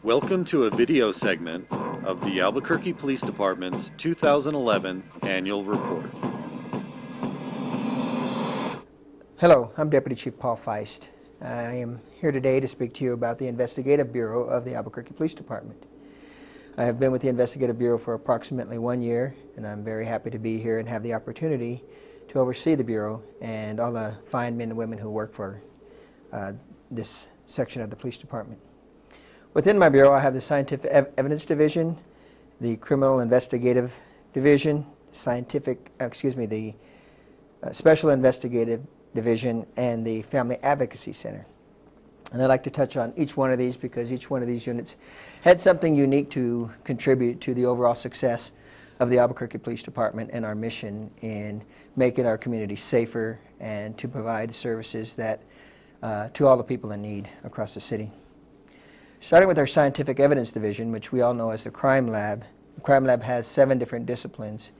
Welcome to a video segment of the Albuquerque Police Department's 2011 Annual Report. Hello, I'm Deputy Chief Paul Feist. I am here today to speak to you about the Investigative Bureau of the Albuquerque Police Department. I have been with the Investigative Bureau for approximately 1 year, and I'm very happy to be here and have the opportunity to oversee the Bureau and all the fine men and women who work for this section of the Police Department. Within my Bureau, I have the Scientific Evidence Division, the Criminal Investigative Division, the Special Investigative Division, and the Family Advocacy Center. And I'd like to touch on each one of these because each one of these units had something unique to contribute to the overall success of the Albuquerque Police Department and our mission in making our community safer and to provide services that to all the people in need across the city. Starting with our Scientific Evidence Division, which we all know as the Crime Lab. The Crime Lab has 7 different disciplines,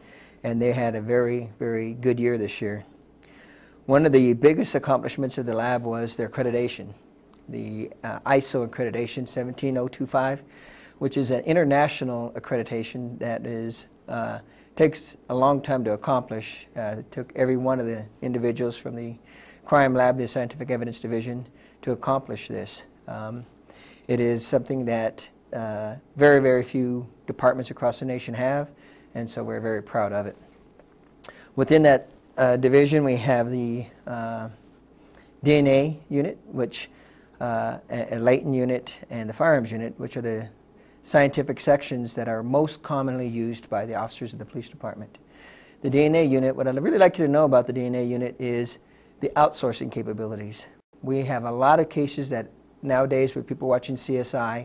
and they had a very, very good year this year. One of the biggest accomplishments of the lab was their accreditation, the ISO accreditation 17025, which is an international accreditation that takes a long time to accomplish. It took every one of the individuals from the Crime Lab, the Scientific Evidence Division, to accomplish this. It is something that very, very few departments across the nation have, and so we're very proud of it. Within that division, we have the DNA unit, which a latent unit, and the firearms unit, which are the scientific sections that are most commonly used by the officers of the police department. The DNA unit, what I'd really like you to know about the DNA unit is the outsourcing capabilities. We have a lot of cases that nowadays with people watching CSI,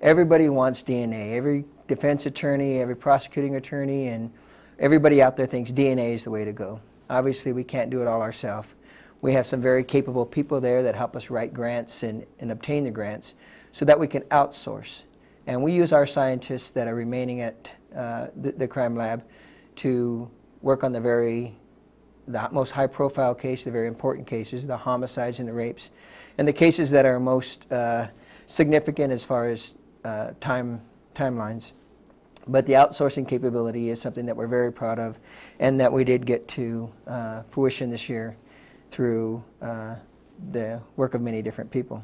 everybody wants DNA. Every defense attorney, every prosecuting attorney, and everybody out there thinks DNA is the way to go. Obviously, we can't do it all ourselves. We have some very capable people there that help us write grants and obtain the grants so that we can outsource. And we use our scientists that are remaining at the crime lab to work on the most high-profile case, the very important cases, the homicides and the rapes, and the cases that are most significant as far as timelines. But the outsourcing capability is something that we're very proud of and that we did get to fruition this year through the work of many different people.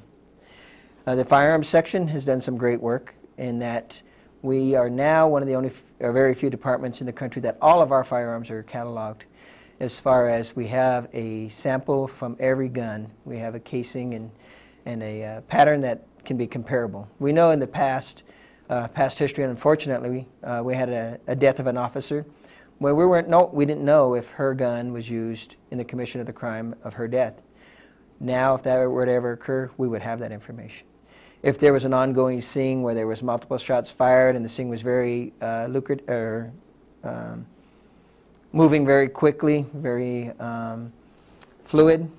The firearms section has done some great work in that we are now one of the only very few departments in the country that all of our firearms are cataloged. As far as we have a sample from every gun, we have a casing and a pattern that can be comparable. We know in the past history, and unfortunately, we had a death of an officer where we didn't know if her gun was used in the commission of the crime of her death. Now, if that were to ever occur, we would have that information. If there was an ongoing scene where there was multiple shots fired and the scene was very moving very quickly, very fluid,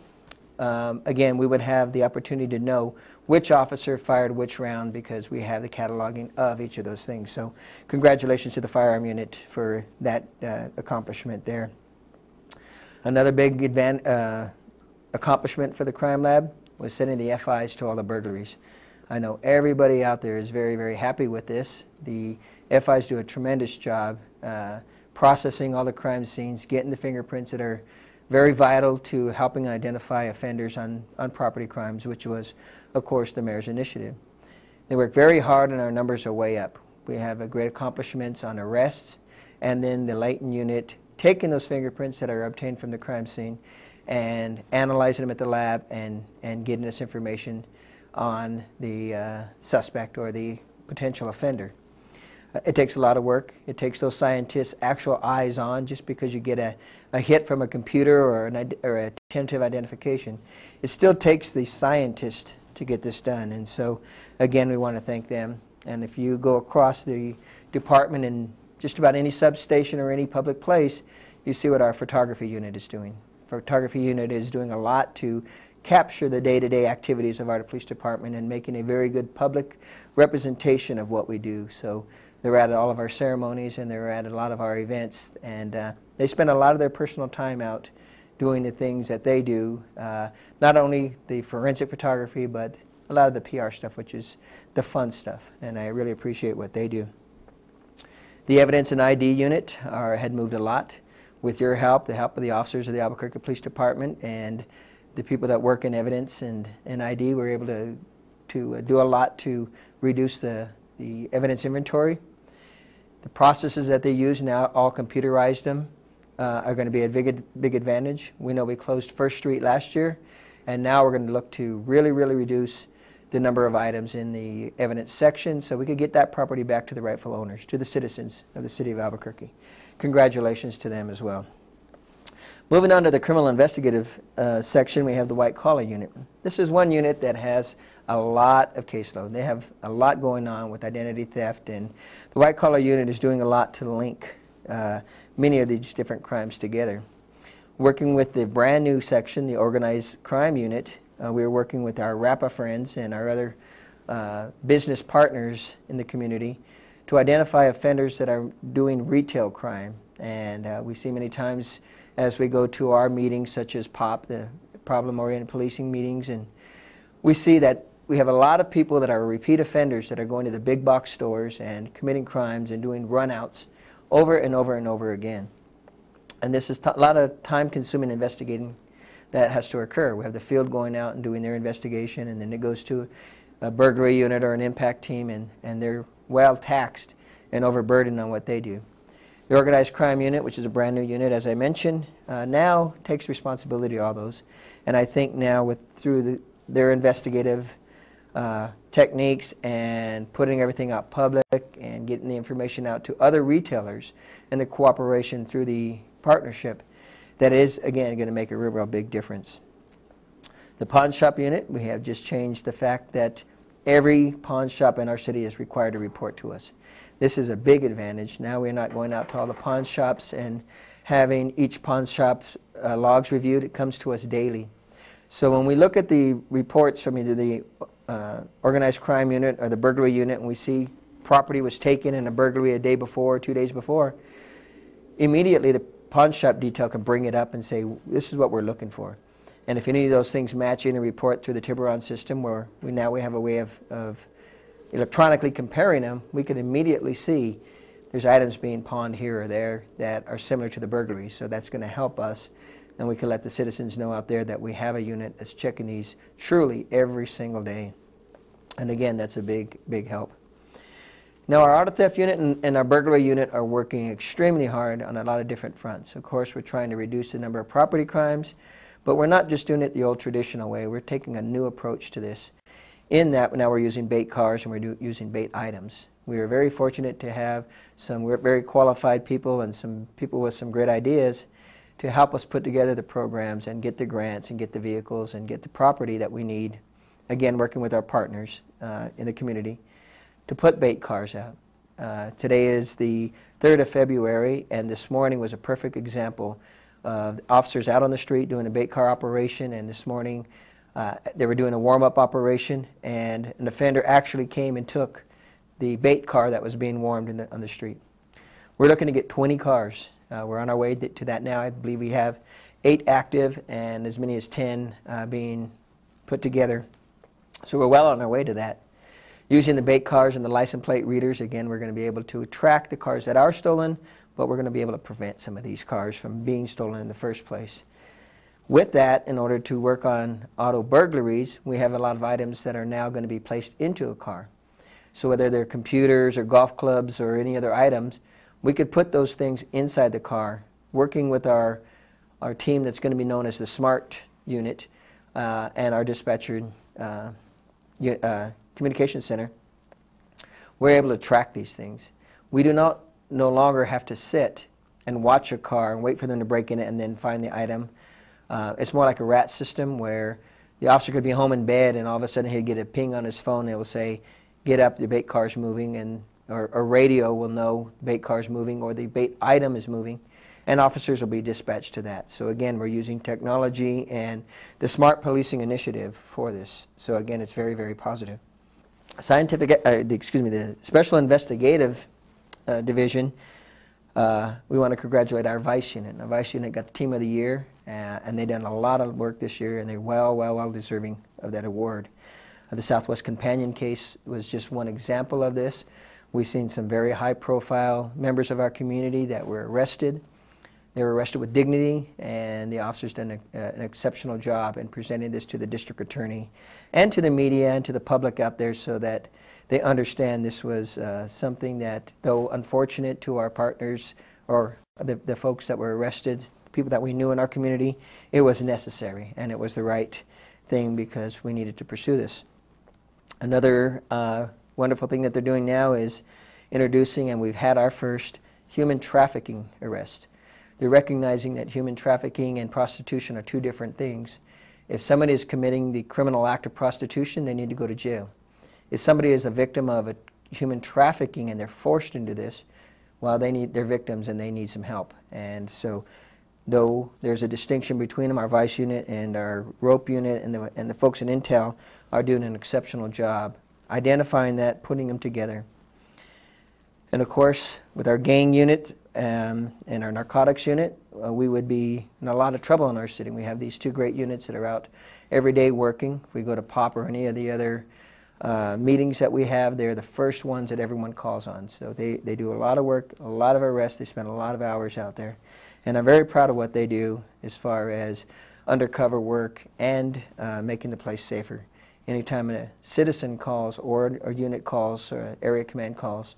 again, we would have the opportunity to know which officer fired which round because we have the cataloging of each of those things. So congratulations to the firearm unit for that accomplishment there. Another big accomplishment for the crime lab was sending the FIs to all the burglaries. I know everybody out there is very, very happy with this. The FIs do a tremendous job processing all the crime scenes, getting the fingerprints that are very vital to helping identify offenders on property crimes, which was, of course, the mayor's initiative. They work very hard and our numbers are way up. We have great accomplishments on arrests, and then the latent unit taking those fingerprints that are obtained from the crime scene and analyzing them at the lab and getting us information on the suspect or the potential offender. It takes a lot of work. It takes those scientists' actual eyes on. Just because you get a hit from a computer or a tentative identification, it still takes the scientist to get this done. And so, again, we want to thank them. And if you go across the department in just about any substation or any public place, you see what our photography unit is doing. Photography unit is doing a lot to capture the day-to-day activities of our police department and making a very good public representation of what we do. So they're at all of our ceremonies and they're at a lot of our events, and they spend a lot of their personal time out doing the things that they do, not only the forensic photography, but a lot of the PR stuff, which is the fun stuff, and I really appreciate what they do. The Evidence and ID unit had moved a lot. With your help, the help of the officers of the Albuquerque Police Department and the people that work in evidence and ID, were able to do a lot to reduce the evidence inventory. The processes that they use now, all computerized them, are going to be a big advantage. We know we closed First Street last year, and now we're going to look to really reduce the number of items in the evidence section so we could get that property back to the rightful owners, to the citizens of the city of Albuquerque. Congratulations to them as well. Moving on to the criminal investigative section, we have the white collar unit. This is one unit that has a lot of caseload. They have a lot going on with identity theft, and the white collar unit is doing a lot to link many of these different crimes together. Working with the brand new section, the organized crime unit, we are working with our RAPA friends and our other business partners in the community to identify offenders that are doing retail crime. And we see many times as we go to our meetings, such as POP, the Problem-Oriented Policing meetings, and we see that we have a lot of people that are repeat offenders that are going to the big box stores and committing crimes and doing runouts over and over again. And this is a lot of time-consuming investigating that has to occur. We have the field going out and doing their investigation, and then it goes to a burglary unit or an impact team, and they're well taxed and overburdened on what they do. The organized crime unit, which is a brand new unit, as I mentioned, now takes responsibility of all those. And I think now through their investigative techniques and putting everything out public and getting the information out to other retailers and the cooperation through the partnership, that is, again, going to make a real big difference. The pawn shop unit, we have just changed the fact that every pawn shop in our city is required to report to us. This is a big advantage. Now we're not going out to all the pawn shops and having each pawn shop's logs reviewed. It comes to us daily. So when we look at the reports from either the organized crime unit or the burglary unit, and we see property was taken in a burglary a day before or 2 days before, immediately the pawn shop detail can bring it up and say, this is what we're looking for. And if any of those things match in a report through the Tiburon system, where we have a way of electronically comparing them, we can immediately see there's items being pawned here or there that are similar to the burglaries. So that's going to help us, and we can let the citizens know out there that we have a unit that's checking these truly every single day. And again, that's a big help. Now, our auto theft unit and our burglary unit are working extremely hard on a lot of different fronts. Of course, we're trying to reduce the number of property crimes, but we're not just doing it the old traditional way. We're taking a new approach to this. In that, now we're using bait cars and we're using bait items. We are very fortunate to have some very qualified people and some people with some great ideas to help us put together the programs and get the grants and get the vehicles and get the property that we need, again, working with our partners in the community, to put bait cars out. Today is the 3rd of February, and this morning was a perfect example of officers out on the street doing a bait car operation, and this morning they were doing a warm-up operation, and an offender actually came and took the bait car that was being warmed on the street. We're looking to get 20 cars. We're on our way to that now. I believe we have 8 active and as many as 10 being put together. So we're well on our way to that. Using the bait cars and the license plate readers, again, we're going to be able to track the cars that are stolen, but we're going to be able to prevent some of these cars from being stolen in the first place. With that, in order to work on auto burglaries, we have a lot of items that are now going to be placed into a car. So whether they're computers or golf clubs or any other items, we could put those things inside the car, working with our team that's going to be known as the SMART unit and our dispatcher communication center. We're able to track these things. We do no longer have to sit and watch a car and wait for them to break in it and then find the item. It's more like a rat system where the officer could be home in bed and all of a sudden he'd get a ping on his phone and it will say, get up, the bait car's moving, and or radio will know the bait car's moving or the bait item is moving, and officers will be dispatched to that. So again, we're using technology and the Smart Policing Initiative for this. So again, it's very positive. The Special Investigative Division, we want to congratulate our Vice Unit. Our Vice Unit got the Team of the Year, and they've done a lot of work this year, and they're well deserving of that award. The Southwest Companion case was just one example of this. We've seen some very high-profile members of our community that were arrested. They were arrested with dignity, and the officers done an exceptional job in presenting this to the district attorney and to the media and to the public out there so that they understand this was something that, though unfortunate to our partners or the folks that were arrested, people that we knew in our community, it was necessary and it was the right thing because we needed to pursue this. Another wonderful thing that they're doing now is introducing, and we've had our first human trafficking arrest. They're recognizing that human trafficking and prostitution are two different things. If somebody is committing the criminal act of prostitution, they need to go to jail. If somebody is a victim of a human trafficking and they're forced into this, well, they're victims and they need some help. And so, though there's a distinction between them, our Vice unit and our rope unit and the folks in Intel are doing an exceptional job identifying that, putting them together. And of course, with our gang unit and our narcotics unit, we would be in a lot of trouble in our city. We have these two great units that are out every day working. If we go to POP or any of the other meetings that we have, they're the first ones that everyone calls on. So they do a lot of work, a lot of arrests. They spend a lot of hours out there. And I'm very proud of what they do as far as undercover work and making the place safer. Anytime a citizen calls or a unit calls or area command calls,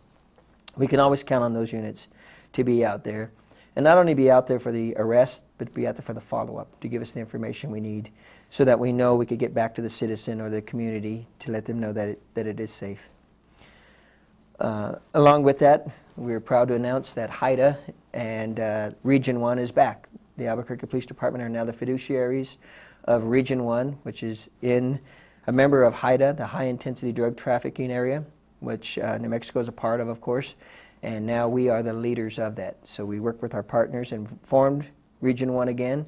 we can always count on those units to be out there. And not only be out there for the arrest, but be out there for the follow-up, to give us the information we need so that we know we could get back to the citizen or the community to let them know that it is safe. Along with that, we're proud to announce that HIDA and Region 1 is back. The Albuquerque Police Department are now the fiduciaries of Region 1, which is a member of HIDA, the High Intensity Drug Trafficking Area, which New Mexico is a part of course, and now we are the leaders of that. So we work with our partners and formed Region 1 again.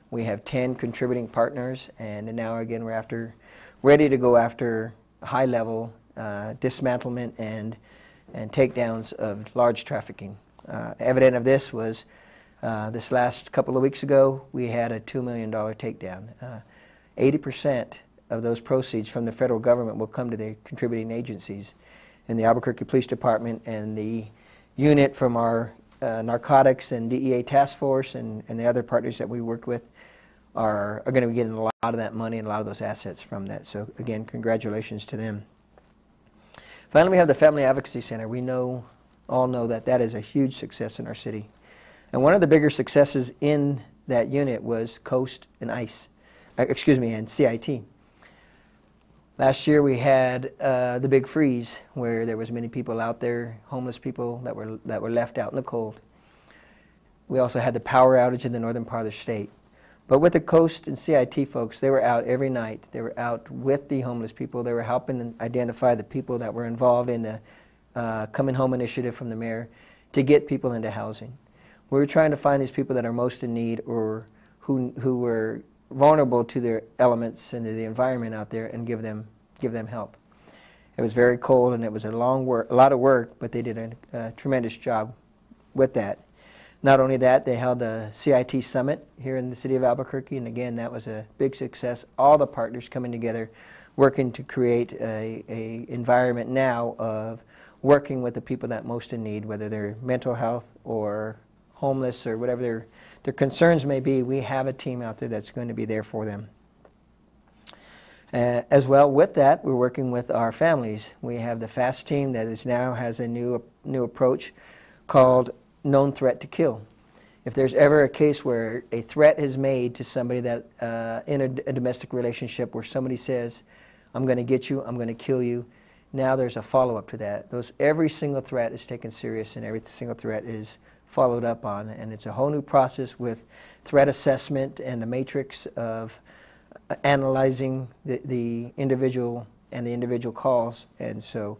We have 10 contributing partners, and now again we're ready to go after high-level dismantlement and takedowns of large trafficking. Evident of this was this last couple of weeks ago, we had a $2 million takedown. 80% of those proceeds from the federal government will come to the contributing agencies. And the Albuquerque Police Department and the unit from our narcotics and DEA task force and the other partners that we worked with are going to be getting a lot of that money and a lot of those assets from that. So again, congratulations to them. Finally, we have the Family Advocacy Center. We all know that is a huge success in our city. And one of the bigger successes in that unit was COAST and and CIT. Last year we had the big freeze where there was many people out there, homeless people that were left out in the cold. We also had the power outage in the northern part of the state. But with the COAST and CIT folks, they were out every night. They were out with the homeless people. They were helping them identify the people that were involved in the Coming Home initiative from the mayor to get people into housing. We were trying to find these people that are most in need or who were vulnerable to their elements and to the environment out there and give them help. It was very cold and it was a lot of work, but they did a tremendous job with that. Not only that, they held a CIT summit here in the city of Albuquerque, and again, that was a big success. All the partners coming together, working to create a environment now of working with the people that most in need, whether they're mental health or homeless or whatever their concerns may be. We have a team out there that's going to be there for them. As well with that, we're working with our families. We have the FAST team that now has a new approach called Known Threat to Kill. If there's ever a case where a threat is made to somebody that in a domestic relationship where somebody says, I'm going to get you, I'm going to kill you, now there's a follow-up to that. Every single threat is taken serious and every single threat is followed up on, and it's a whole new process with threat assessment and the matrix of analyzing the individual and the individual calls. And so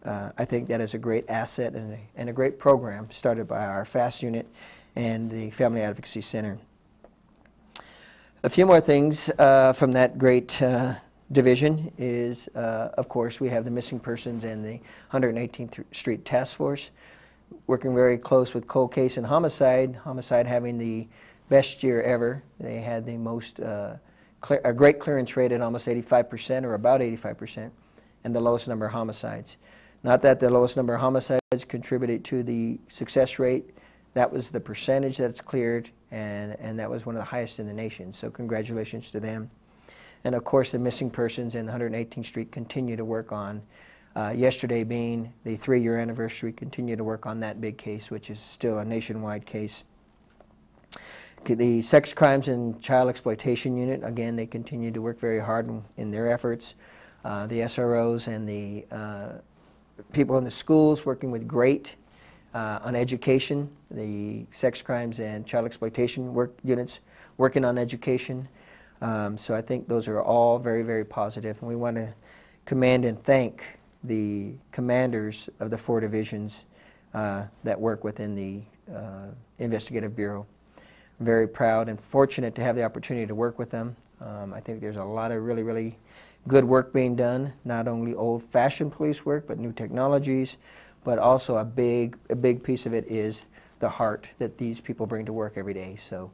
I think that is a great asset and a great program started by our FAST unit and the Family Advocacy Center. A few more things from that great division is, of course, we have the missing persons and the 118th Street Task Force, working very close with cold case and homicide. Homicide having the best year ever. They had the most a great clearance rate at almost 85% or about 85%, and the lowest number of homicides. Not that the lowest number of homicides contributed to the success rate. That was the percentage that's cleared, and that was one of the highest in the nation. So congratulations to them. And of course, the missing persons in 118th Street continue to work on. Yesterday being the 3-year anniversary, continue to work on that big case, which is still a nationwide case. The Sex Crimes and Child Exploitation Unit, again, they continue to work very hard in their efforts. The SROs and the people in the schools working with great on education. The Sex Crimes and Child Exploitation units working on education. So I think those are all very, very positive. And we want to commend and thank the commanders of the 4 divisions that work within the Investigative Bureau. I'm very proud and fortunate to have the opportunity to work with them. I think there's a lot of really, really good work being done, not only old-fashioned police work, but new technologies, but also a big piece of it is the heart that these people bring to work every day. So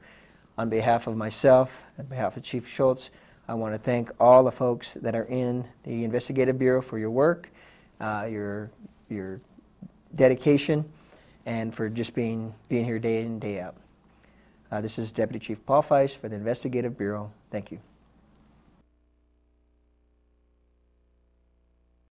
on behalf of myself, on behalf of Chief Schultz, I want to thank all the folks that are in the Investigative Bureau for your work, your dedication, and for just being here day in and day out. This is Deputy Chief Paul Feist for the Investigative Bureau. Thank you.